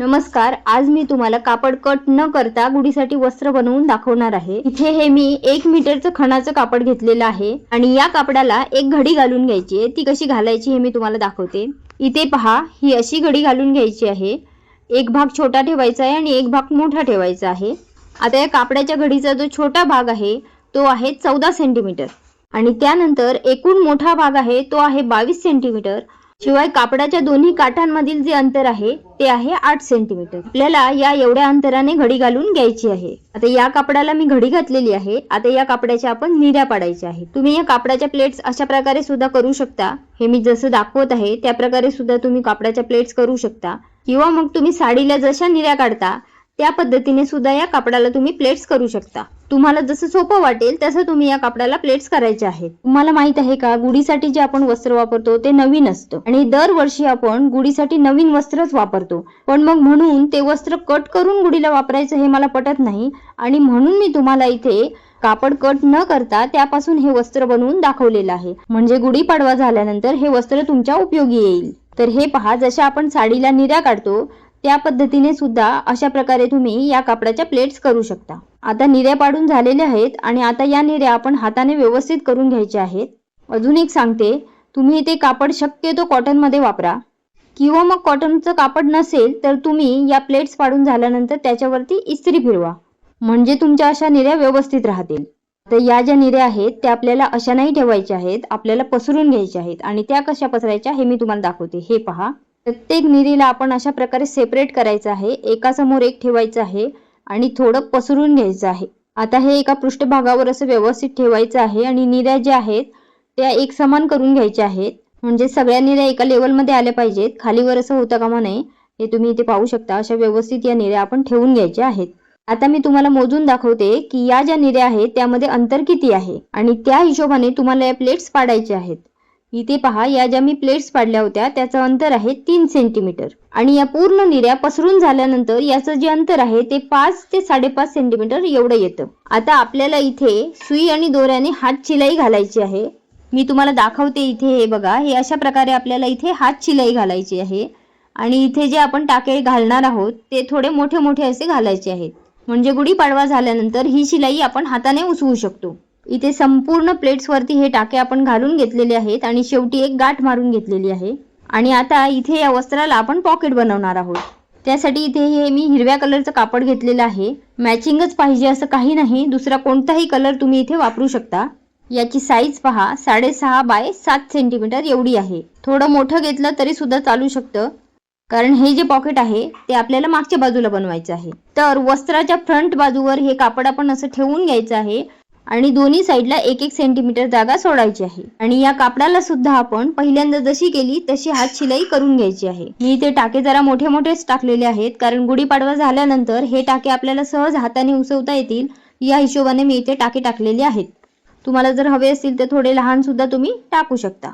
नमस्कार, आज मी तुम्हाला कापड कट न करता गुढीसाठी वस्त्र बनवून दाखवणार आहे। इथे हे मी 1 मीटरचं खणाचं कापड घेतलेलं आहे आणि या कापडाला एक घडी घालून घ्यायची आहे। ती कशी घालायची हे मी तुम्हाला दाखवते। इथे पहा, ही अशी घडी घालून घ्यायची आहे। एक भाग छोटा ठेवायचा आहे आणि एक भाग मोठा ठेवायचा आहे। आता या कापडाच्या घडीचा जो छोटा भाग आहे तो आहे 14 सेंटीमीटर आणि त्यानंतर एकूण मोठा भाग आहे तो आहे 22 सेंटीमीटर। शिवाय कापडाच्या दोन्ही काठांमधील जे अंतर आहे ते आहे 8 सेंटीमीटर। आपल्याला या एवढ्या अंतराने घडी घालून घ्यायची आहे। आता या कापडाला मी घडी घातलेली आहे। आता या कापडाच्या आपण निऱ्या पाडायच्या आहेत। तुम्ही या कापडाच्या प्लेट्स अशा प्रकारे सुद्धा करू शकता। हे मी जसं दाखवत आहे त्या प्रकारे सुद्धा तुम्ही कापडाच्या प्लेट्स करू शकता किंवा मग तुम्ही साडीला जशा निऱ्या काढता त्या पद्धतीने सुद्धा या कापडाला तुम्ही प्लेट्स करू शकता। तुम्हाला जसं सोपं वाटेल तसं तुम्ही या कापडाला प्लेट्स करायचे आहेत। तुम्हाला माहित आहे का, गुढीसाठी जे आपण वस्त्र वापरतो ते नवीन असतं आणि दरवर्षी आपण गुढीसाठी नवीन वस्त्रच वापरतो। पण मग म्हणून ते वस्त्र कट करून गुढीला वापरायचं हे मला पटत नाही आणि म्हणून मी तुम्हाला इथे कापड कट न करता त्यापासून हे वस्त्र बनवून दाखवलेलं आहे। म्हणजे गुढीपाडवा झाल्यानंतर हे वस्त्र तुमच्या उपयोगी येईल। तर हे पहा, जशा आपण साडीला निऱ्या काढतो त्या पद्धतीने सुद्धा अशा प्रकारे तुम्ही या कापडाच्या प्लेट्स करू शकता। आता निऱ्या पाडून झालेल्या आहेत आणि आता या निऱ्या आपण हाताने व्यवस्थित करून घ्यायच्या आहेत। अजून एक सांगते, तुम्ही इथे कापड शक्यतो कॉटन मध्ये वापरा किंवा मग कॉटनचं कापड नसेल तर तुम्ही या प्लेट्स पाडून झाल्यानंतर त्याच्यावरती इस्त्री फिरवा, म्हणजे तुमच्या अशा निऱ्या व्यवस्थित राहतील। तर या ज्या निऱ्या आहेत त्या आपल्याला अशा नाही ठेवायच्या आहेत, आपल्याला पसरून घ्यायच्या आहेत आणि त्या कशा पसरायच्या हे मी तुम्हाला दाखवते। हे पहा, प्रत्येक निरीला आपण अशा प्रकारे सेपरेट करायचं आहे। एका समोर एक ठेवायचं आहे आणि थोडं पसरून घ्यायचं आहे। आता हे एका पृष्ठभागावर असं व्यवस्थित ठेवायचं आहे आणि निऱ्या ज्या आहेत त्या एक समान करून घ्यायच्या आहेत, म्हणजे सगळ्या निऱ्या एका लेवल मध्ये आल्या पाहिजेत, खालीवर असं होता कामा नये। हे तुम्ही इथे पाहू शकता, अशा व्यवस्थित या निऱ्या आपण ठेवून घ्यायच्या आहेत। आता मी तुम्हाला मोजून दाखवते की या ज्या निऱ्या आहेत त्यामध्ये अंतर किती आहे आणि त्या हिशोबाने तुम्हाला या प्लेट्स पाडायच्या आहेत। इथे पहा, या ज्या मी प्लेट्स पाडल्या होत्या त्याचं अंतर आहे 3 सेंटीमीटर आणि या पूर्ण निऱ्या पसरून झाल्यानंतर याचं जे अंतर आहे ते 5 ते 5.5 सेंटीमीटर एवढं येतं। आता आपल्याला इथे सुई आणि दोऱ्याने हात शिलाई घालायची आहे। मी तुम्हाला दाखवते इथे, हे बघा, हे अशा प्रकारे आपल्याला इथे हात शिलाई घालायची आहे आणि इथे जे आपण टाके घालणार आहोत ते थोडे मोठे मोठे असे घालायचे आहेत, म्हणजे गुढीपाडवा झाल्यानंतर ही शिलाई आपण हाताने उसवू शकतो। इथे संपूर्ण प्लेट्स वरती हे टाके आपण घालून घेतलेले आहेत आणि शेवटी एक गाठ मारून घेतलेली आहे। आणि आता इथे या वस्त्राला आपण पॉकेट बनवणार आहोत। त्यासाठी इथे हे मी हिरव्या कलरचं कापड घेतलेलं आहे। मॅचिंगच पाहिजे असं काही नाही, दुसरा कोणताही कलर तुम्ही इथे वापरू शकता। याची साईज पहा, 6.5 बाय 7 सेंटीमीटर एवढी आहे। थोडं मोठं घेतलं तरी सुद्धा चालू शकतं, कारण हे जे पॉकेट आहे ते आपल्याला मागच्या बाजूला बनवायचं आहे। तर वस्त्राच्या फ्रंट बाजूवर हे कापड आपण असं ठेवून घ्यायचं आहे आणि दोन्ही साईडला 1-1 सेंटीमीटर जागा सोडायची आहे। आणि या कापडाला सुद्धा आपण पहिल्यांदा जशी केली तशी हात शिलाई करून घ्यायची आहे। मी इथे टाके जरा मोठे मोठेच टाकलेले आहेत, कारण गुढीपाडवा झाल्यानंतर हे टाके आपल्याला सहज हाताने उसवता येतील या हिशोबाने मी इथे टाके टाकलेले आहेत। तुम्हाला जर हवे असतील तर थोडे लहान सुद्धा तुम्ही टाकू शकता।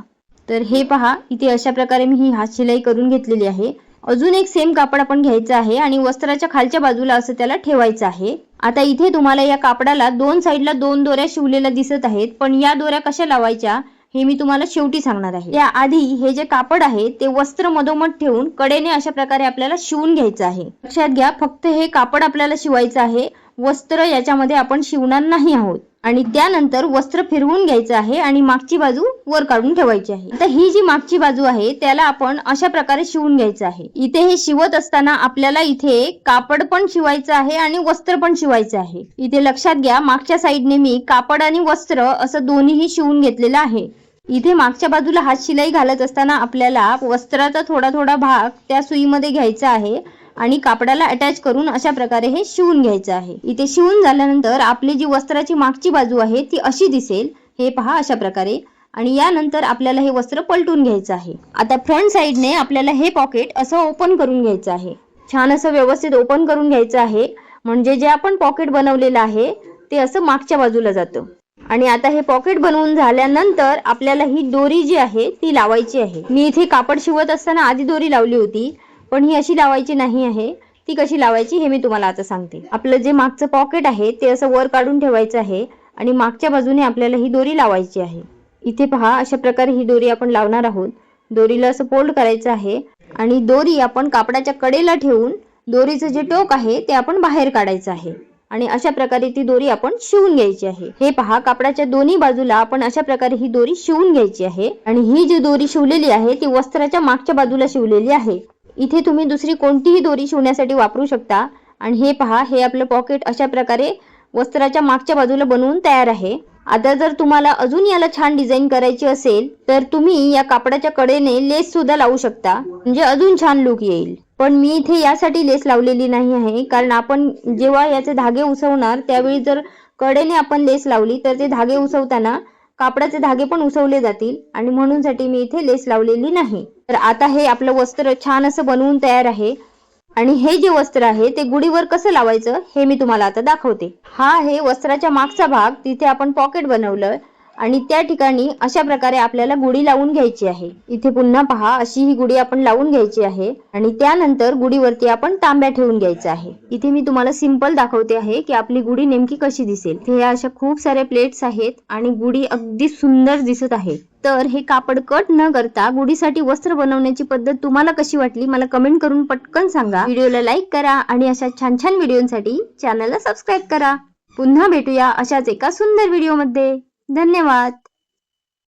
तर हे पहा, इथे अशा प्रकारे मी ही हात शिलाई करून घेतलेली आहे। अजून एक सेम कापड आपण घ्यायचं आहे आणि वस्त्राच्या खालच्या बाजूला असं त्याला ठेवायचं आहे। आता इथे तुम्हाला या कापडाला 2 साईडला 2 दोऱ्या शिवलेल्या दिसत आहेत, पण या दोऱ्या कशा लावायच्या हे मी तुम्हाला शेवटी सांगणार आहे। त्याआधी हे जे कापड आहे ते वस्त्र मधोमध ठेवून कडेने अशा प्रकारे आपल्याला शिवून घ्यायचं आहे। लक्षात घ्या, फक्त हे कापड आपल्याला शिवायचं आहे, वस्त्र याच्यामध्ये आपण शिवणार नाही आहोत। आणि त्यानंतर वस्त्र फिरवून घ्यायचं आहे आणि मागची बाजू वर काढून ठेवायची आहे। आता ही जी मागची बाजू आहे त्याला आपण अशा प्रकारे शिवून घ्यायचं आहे। इथे हे शिवत असताना आपल्याला इथे कापड पण शिवायचं आहे आणि वस्त्र पण शिवायचं आहे। इथे लक्षात घ्या, मागच्या साईडने मी कापड आणि वस्त्र असं दोन्हीही शिवून घेतलेलं आहे। इथे मागच्या बाजूला हात शिलाई घालत असताना आपल्याला वस्त्राचा थोडा थोडा भाग त्या सुईमध्ये घ्यायचा आहे आणि कापडाला अटॅच करून अशा प्रकारे हे शिवून घ्यायचं आहे। इथे शिवून झाल्यानंतर आपली जी वस्त्राची मागची बाजू आहे ती अशी दिसेल, हे पहा अशा प्रकारे। आणि यानंतर आपल्याला हे वस्त्र पलटून घ्यायचं आहे। आता फ्रंट साईडने आपल्याला हे पॉकेट असं ओपन करून घ्यायचं आहे, छान असं व्यवस्थित ओपन करून घ्यायचं आहे, म्हणजे जे आपण पॉकेट बनवलेलं आहे ते असं मागच्या बाजूला जातं। आणि आता हे पॉकेट बनवून झाल्यानंतर आपल्याला ही दोरी जी आहे ती लावायची आहे। मी इथे कापड शिवत असताना आधी दोरी लावली होती, पण ही अशी लावायची नाही आहे। ती कशी लावायची हे मी तुम्हाला आता सांगते। आपलं जे मागचं पॉकेट आहे ते असं वर काढून ठेवायचं आहे आणि मागच्या बाजूने आपल्याला ही दोरी लावायची आहे। इथे पहा, अशा प्रकारे ही दोरी आपण लावणार आहोत। दोरीला असं फोल्ड करायचं आहे आणि दोरी आपण कापडाच्या कडेला ठेवून दोरीचं जे टोक आहे ते आपण बाहेर काढायचं आहे आणि अशा प्रकारे ती दोरी आपण शिवून घ्यायची आहे। हे पहा, कापडाच्या दोन्ही बाजूला आपण अशा प्रकारे ही दोरी शिवून घ्यायची आहे आणि ही जी दोरी शिवलेली आहे ती वस्त्राच्या मागच्या बाजूला शिवलेली आहे। इथे तुम्ही दुसरी कोणतीही दोरी शिवण्यासाठी वापरू शकता। आणि हे पहा, हे आपलं पॉकेट अशा प्रकारे वस्त्राच्या मागच्या बाजूला बनवून तयार आहे। आता जर तुम्हाला अजून याला छान डिझाईन करायची असेल तर तुम्ही या कापडाच्या कडेने लेस सुद्धा लावू शकता, म्हणजे अजून छान लुक येईल। पण मी इथे यासाठी लेस लावलेली नाही आहे, कारण आपण जेव्हा याचे धागे उसवणार त्यावेळी जर कडेने आपण लेस लावली तर ते धागे उसवताना कापडाचे धागे पण उसवले जातील आणि म्हणूनसाठी मी इथे लेस लावलेली नाही। तर आता हे आपलं वस्त्र छान असं बनवून तयार आहे आणि हे जे वस्त्र आहे ते गुढीवर कसं लावायचं हे मी तुम्हाला आता दाखवते। हा आहे वस्त्राच्या मागचा भाग, तिथे आपण पॉकेट बनवलं आणि त्या ठिकाणी अशा प्रकारे आपल्याला गुढी लावून घ्यायची आहे। इथे पुन्हा पहा, अशी ही गुढी आपण लावून घ्यायची आहे आणि त्यानंतर गुढीवरती आपण तांब्या ठेवून घ्यायचा आहे। इथे मी तुम्हाला सिंपल दाखवते आहे की आपली गुढी नेमकी कशी दिसेल। इथे अशा खूप सारे प्लेट्स आहेत आणि गुढी अगदी सुंदर दिसत आहे। तर हे कापड कट न करता गुढीसाठी वस्त्र बनवण्याची पद्धत तुम्हाला कशी वाटली मला कमेंट करून पटकन सांगा। व्हिडिओला लाईक करा आणि अशा छान छान व्हिडिओसाठी चॅनलला सबस्क्राईब करा। पुन्हा भेटूया अशाच एका सुंदर व्हिडिओमध्ये। धन्यवाद।